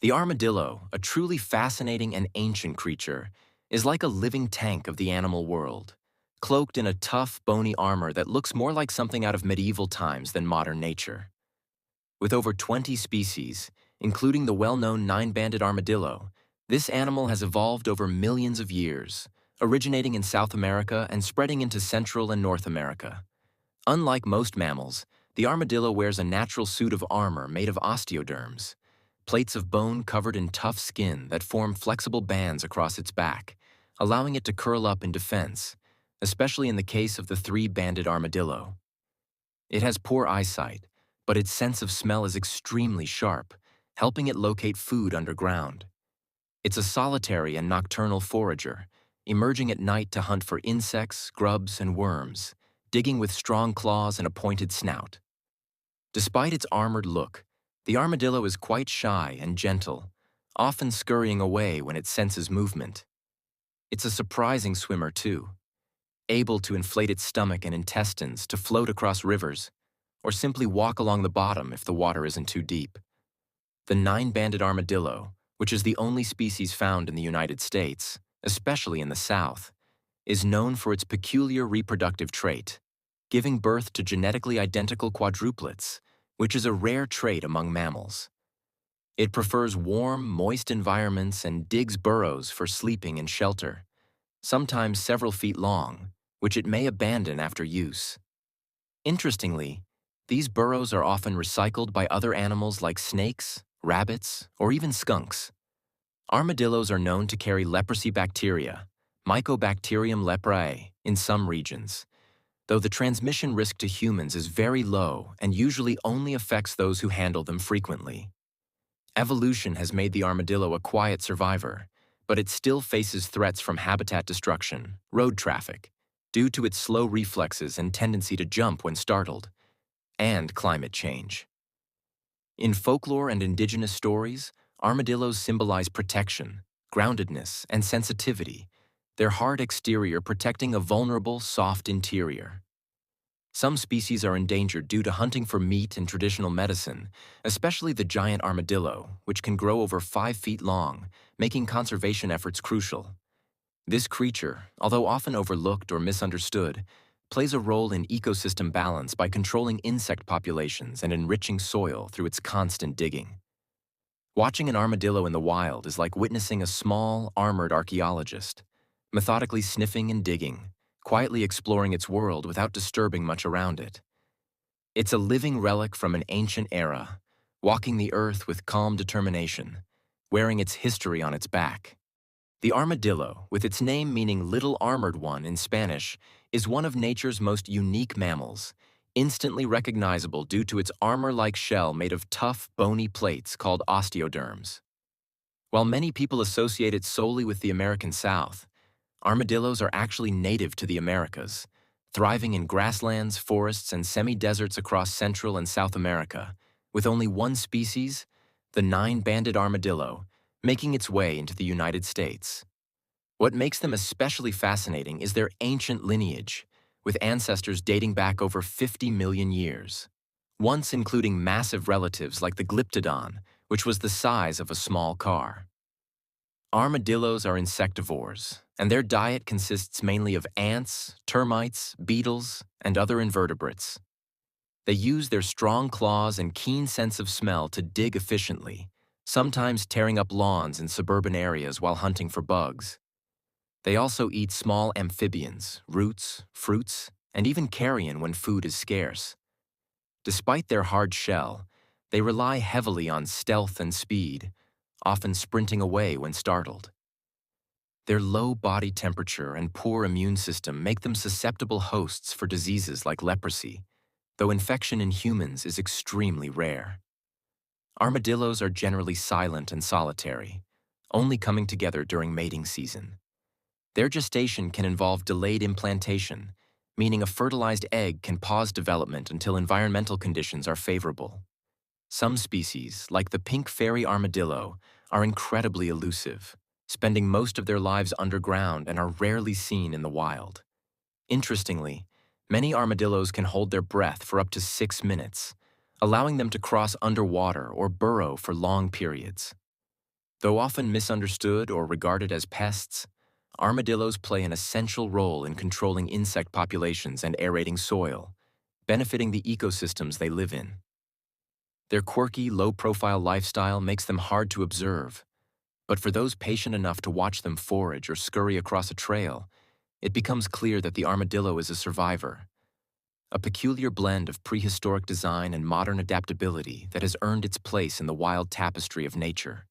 The armadillo, a truly fascinating and ancient creature, is like a living tank of the animal world, cloaked in a tough, bony armor that looks more like something out of medieval times than modern nature. With over 20 species, including the well-known nine-banded armadillo, this animal has evolved over millions of years, originating in South America and spreading into Central and North America. Unlike most mammals, the armadillo wears a natural suit of armor made of osteoderms, plates of bone covered in tough skin that form flexible bands across its back, allowing it to curl up in defense, especially in the case of the three-banded armadillo. It has poor eyesight, but its sense of smell is extremely sharp, helping it locate food underground. It's a solitary and nocturnal forager, emerging at night to hunt for insects, grubs, and worms, digging with strong claws and a pointed snout. Despite its armored look, the armadillo is quite shy and gentle, often scurrying away when it senses movement. It's a surprising swimmer, too, able to inflate its stomach and intestines to float across rivers, or simply walk along the bottom if the water isn't too deep. The nine-banded armadillo, which is the only species found in the United States, especially in the South, is known for its peculiar reproductive trait, giving birth to genetically identical quadruplets, which is a rare trait among mammals. It prefers warm, moist environments and digs burrows for sleeping and shelter, sometimes several feet long, which it may abandon after use. Interestingly, these burrows are often recycled by other animals like snakes, rabbits, or even skunks. Armadillos are known to carry leprosy bacteria, Mycobacterium leprae, in some regions, though the transmission risk to humans is very low and usually only affects those who handle them frequently. Evolution has made the armadillo a quiet survivor, but it still faces threats from habitat destruction, road traffic, due to its slow reflexes and tendency to jump when startled, and climate change. In folklore and indigenous stories, armadillos symbolize protection, groundedness, and sensitivity, their hard exterior protecting a vulnerable, soft interior. Some species are endangered due to hunting for meat and traditional medicine, especially the giant armadillo, which can grow over 5 feet long, making conservation efforts crucial. This creature, although often overlooked or misunderstood, plays a role in ecosystem balance by controlling insect populations and enriching soil through its constant digging. Watching an armadillo in the wild is like witnessing a small, armored archaeologist, methodically sniffing and digging, quietly exploring its world without disturbing much around it. It's a living relic from an ancient era, walking the earth with calm determination, wearing its history on its back. The armadillo, with its name meaning little armored one in Spanish, is one of nature's most unique mammals, instantly recognizable due to its armor-like shell made of tough, bony plates called osteoderms. While many people associate it solely with the American South, armadillos are actually native to the Americas, thriving in grasslands, forests, and semi-deserts across Central and South America, with only one species, the nine-banded armadillo, making its way into the United States. What makes them especially fascinating is their ancient lineage, with ancestors dating back over 50 million years, once including massive relatives like the Glyptodon, which was the size of a small car. Armadillos are insectivores, and their diet consists mainly of ants, termites, beetles, and other invertebrates. They use their strong claws and keen sense of smell to dig efficiently, sometimes tearing up lawns in suburban areas while hunting for bugs. They also eat small amphibians, roots, fruits, and even carrion when food is scarce. Despite their hard shell, they rely heavily on stealth and speed, often sprinting away when startled. Their low body temperature and poor immune system make them susceptible hosts for diseases like leprosy, though infection in humans is extremely rare. Armadillos are generally silent and solitary, only coming together during mating season. Their gestation can involve delayed implantation, meaning a fertilized egg can pause development until environmental conditions are favorable. Some species, like the pink fairy armadillo, are incredibly elusive, spending most of their lives underground and are rarely seen in the wild. Interestingly, many armadillos can hold their breath for up to 6 minutes, allowing them to cross underwater or burrow for long periods. Though often misunderstood or regarded as pests, armadillos play an essential role in controlling insect populations and aerating soil, benefiting the ecosystems they live in. Their quirky, low-profile lifestyle makes them hard to observe, but for those patient enough to watch them forage or scurry across a trail, it becomes clear that the armadillo is a survivor, a peculiar blend of prehistoric design and modern adaptability that has earned its place in the wild tapestry of nature.